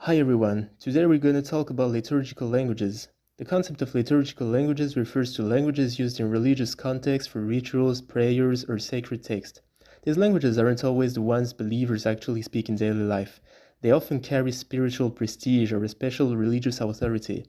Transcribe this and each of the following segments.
Hi everyone, today we're going to talk about liturgical languages. The concept of liturgical languages refers to languages used in religious contexts for rituals, prayers, or sacred text. These languages aren't always the ones believers actually speak in daily life. They often carry spiritual prestige or a special religious authority.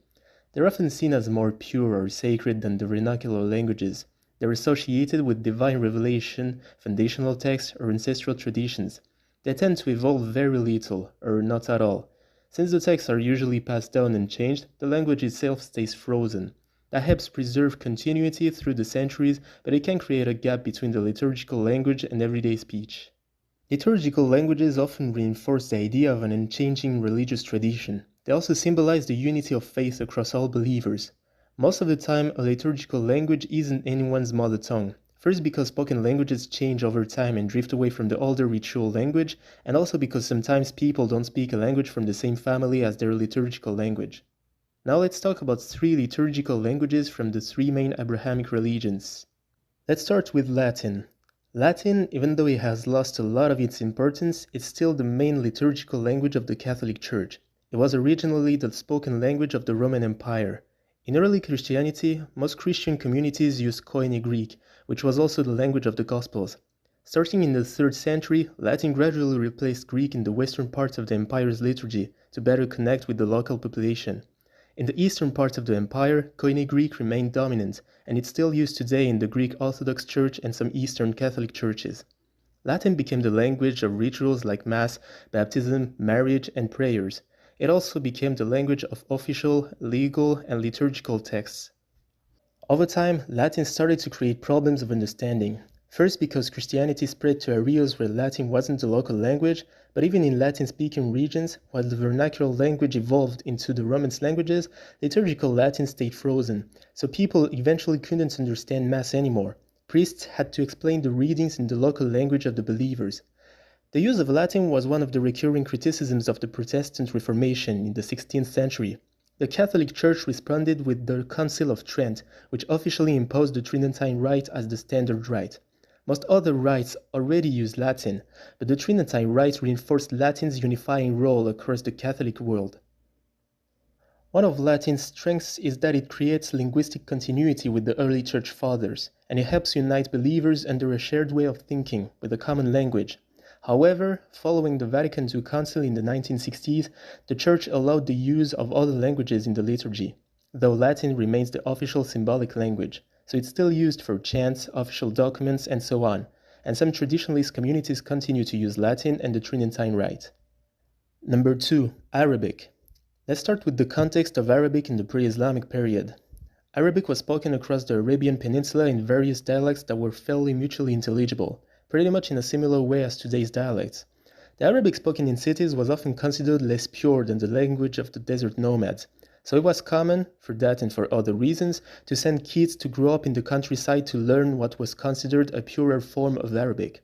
They're often seen as more pure or sacred than the vernacular languages. They're associated with divine revelation, foundational texts, or ancestral traditions. They tend to evolve very little, or not at all. Since the texts are usually passed down and changed, the language itself stays frozen. That helps preserve continuity through the centuries, but it can create a gap between the liturgical language and everyday speech. Liturgical languages often reinforce the idea of an unchanging religious tradition. They also symbolize the unity of faith across all believers. Most of the time, a liturgical language isn't anyone's mother tongue. First, because spoken languages change over time and drift away from the older ritual language, and also because sometimes people don't speak a language from the same family as their liturgical language. Now let's talk about three liturgical languages from the three main Abrahamic religions. Let's start with Latin. Latin, even though it has lost a lot of its importance, is still the main liturgical language of the Catholic Church. It was originally the spoken language of the Roman Empire. In early Christianity, most Christian communities used Koine Greek, which was also the language of the Gospels. Starting in the 3rd century, Latin gradually replaced Greek in the western parts of the empire's liturgy to better connect with the local population. In the eastern part of the empire, Koine Greek remained dominant, and it's still used today in the Greek Orthodox Church and some Eastern Catholic churches. Latin became the language of rituals like Mass, baptism, marriage, and prayers. It also became the language of official, legal, and liturgical texts. Over time, Latin started to create problems of understanding. First, because Christianity spread to areas where Latin wasn't the local language, but even in Latin-speaking regions, while the vernacular language evolved into the Romance languages, liturgical Latin stayed frozen, so people eventually couldn't understand Mass anymore. Priests had to explain the readings in the local language of the believers. The use of Latin was one of the recurring criticisms of the Protestant Reformation in the 16th century. The Catholic Church responded with the Council of Trent, which officially imposed the Tridentine Rite as the standard rite. Most other rites already used Latin, but the Tridentine Rite reinforced Latin's unifying role across the Catholic world. One of Latin's strengths is that it creates linguistic continuity with the early Church Fathers, and it helps unite believers under a shared way of thinking with a common language. However, following the Vatican II Council in the 1960s, the Church allowed the use of other languages in the liturgy, though Latin remains the official symbolic language, so it's still used for chants, official documents, and so on, and some traditionalist communities continue to use Latin and the Tridentine Rite. Number 2. Arabic. Let's start with the context of Arabic in the pre-Islamic period. Arabic was spoken across the Arabian Peninsula in various dialects that were fairly mutually intelligible, pretty much in a similar way as today's dialects. The Arabic spoken in cities was often considered less pure than the language of the desert nomads, so it was common, for that and for other reasons, to send kids to grow up in the countryside to learn what was considered a purer form of Arabic.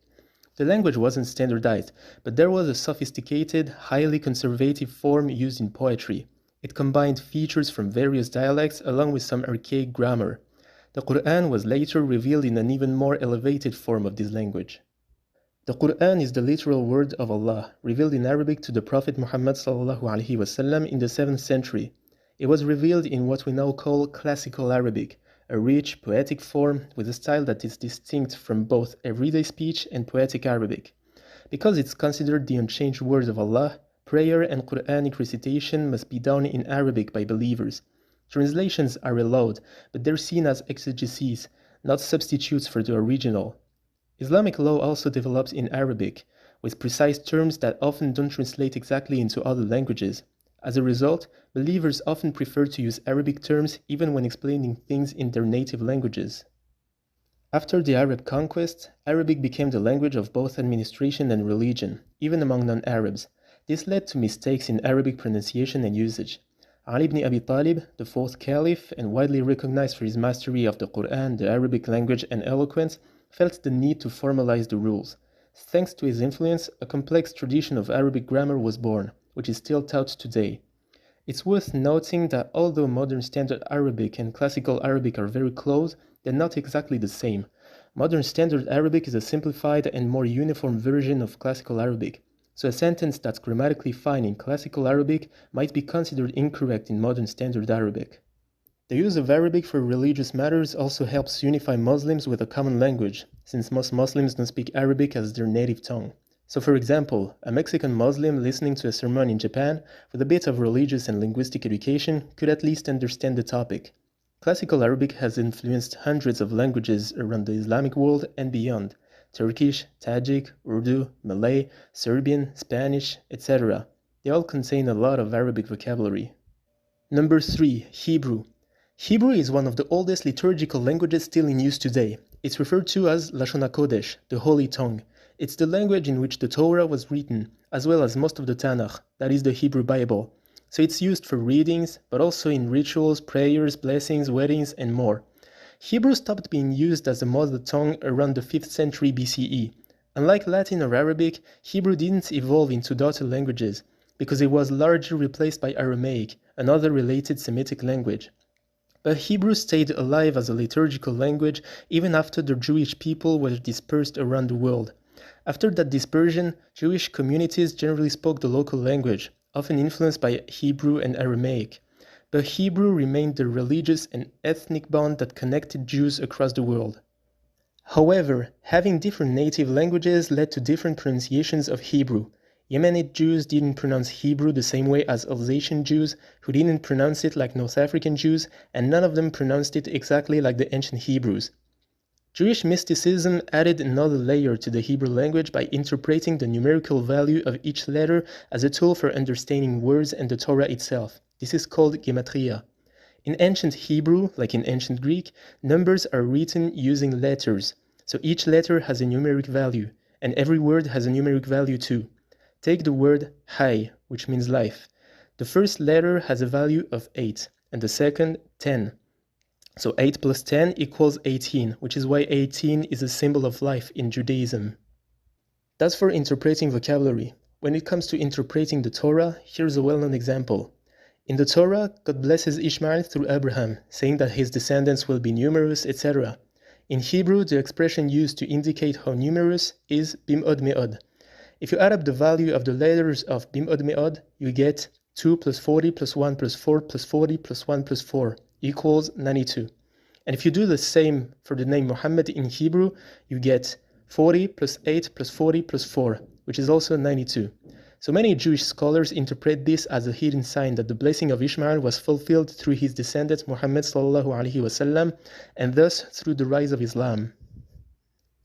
The language wasn't standardized, but there was a sophisticated, highly conservative form used in poetry. It combined features from various dialects along with some archaic grammar. The Quran was later revealed in an even more elevated form of this language. The Quran is the literal word of Allah, revealed in Arabic to the Prophet Muhammad ﷺ in the 7th century. It was revealed in what we now call Classical Arabic, a rich, poetic form with a style that is distinct from both everyday speech and poetic Arabic. Because it's considered the unchanged word of Allah, prayer and Quranic recitation must be done in Arabic by believers. Translations are allowed, but they're seen as exegeses, not substitutes for the original. Islamic law also developed in Arabic, with precise terms that often don't translate exactly into other languages. As a result, believers often prefer to use Arabic terms even when explaining things in their native languages. After the Arab conquest, Arabic became the language of both administration and religion, even among non-Arabs. This led to mistakes in Arabic pronunciation and usage. Ali ibn Abi Talib, the 4th Caliph, and widely recognized for his mastery of the Quran, the Arabic language, and eloquence, felt the need to formalize the rules. Thanks to his influence, a complex tradition of Arabic grammar was born, which is still taught today. It's worth noting that although modern Standard Arabic and Classical Arabic are very close, they're not exactly the same. Modern Standard Arabic is a simplified and more uniform version of Classical Arabic, So a sentence that's grammatically fine in classical Arabic might be considered incorrect in modern standard Arabic. The use of Arabic for religious matters also helps unify Muslims with a common language, since most Muslims don't speak Arabic as their native tongue. So for example, a Mexican Muslim listening to a sermon in Japan with a bit of religious and linguistic education could at least understand the topic. Classical Arabic has influenced hundreds of languages around the Islamic world and beyond: Turkish, Tajik, Urdu, Malay, Serbian, Spanish, etc. They all contain a lot of Arabic vocabulary. Number 3. Hebrew. Hebrew is one of the oldest liturgical languages still in use today. It's referred to as Lashon HaKodesh, the Holy Tongue. It's the language in which the Torah was written, as well as most of the Tanakh, that is the Hebrew Bible. So it's used for readings, but also in rituals, prayers, blessings, weddings, and more. Hebrew stopped being used as a mother tongue around the 5th century BCE. Unlike Latin or Arabic, Hebrew didn't evolve into daughter languages, because it was largely replaced by Aramaic, another related Semitic language. But Hebrew stayed alive as a liturgical language even after the Jewish people were dispersed around the world. After that dispersion, Jewish communities generally spoke the local language, often influenced by Hebrew and Aramaic. But Hebrew remained the religious and ethnic bond that connected Jews across the world. However, having different native languages led to different pronunciations of Hebrew. Yemenite Jews didn't pronounce Hebrew the same way as Alsatian Jews, who didn't pronounce it like North African Jews, and none of them pronounced it exactly like the ancient Hebrews. Jewish mysticism added another layer to the Hebrew language by interpreting the numerical value of each letter as a tool for understanding words and the Torah itself. This is called gematria. In ancient Hebrew, like in ancient Greek, numbers are written using letters. So each letter has a numeric value, and every word has a numeric value too. Take the word Hay, which means life. The first letter has a value of 8, and the second 10. So 8 plus 10 equals 18, which is why 18 is a symbol of life in Judaism. That's for interpreting vocabulary. When it comes to interpreting the Torah, here's a well-known example. In the Torah, God blesses Ishmael through Abraham, saying that his descendants will be numerous, etc. In Hebrew, the expression used to indicate how numerous is bim'od me'od. If you add up the value of the letters of bim'od me'od, you get 2 plus 40 plus 1 plus 4 plus 40 plus 1 plus 4 equals 92. And if you do the same for the name Muhammad in Hebrew, you get 40 plus 8 plus 40 plus 4, which is also 92. So many Jewish scholars interpret this as a hidden sign that the blessing of Ishmael was fulfilled through his descendant Muhammad sallallahu alaihi wasallam, and thus through the rise of Islam.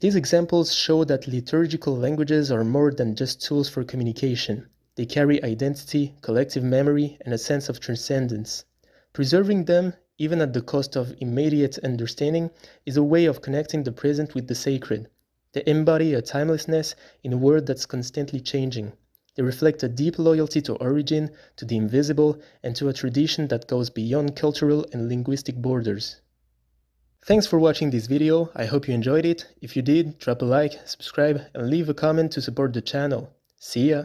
These examples show that liturgical languages are more than just tools for communication. They carry identity, collective memory, and a sense of transcendence. Preserving them, even at the cost of immediate understanding, is a way of connecting the present with the sacred. They embody a timelessness in a world that's constantly changing. They reflect a deep loyalty to origin, to the invisible, and to a tradition that goes beyond cultural and linguistic borders. Thanks for watching this video. I hope you enjoyed it. If you did, drop a like, subscribe, and leave a comment to support the channel. See ya!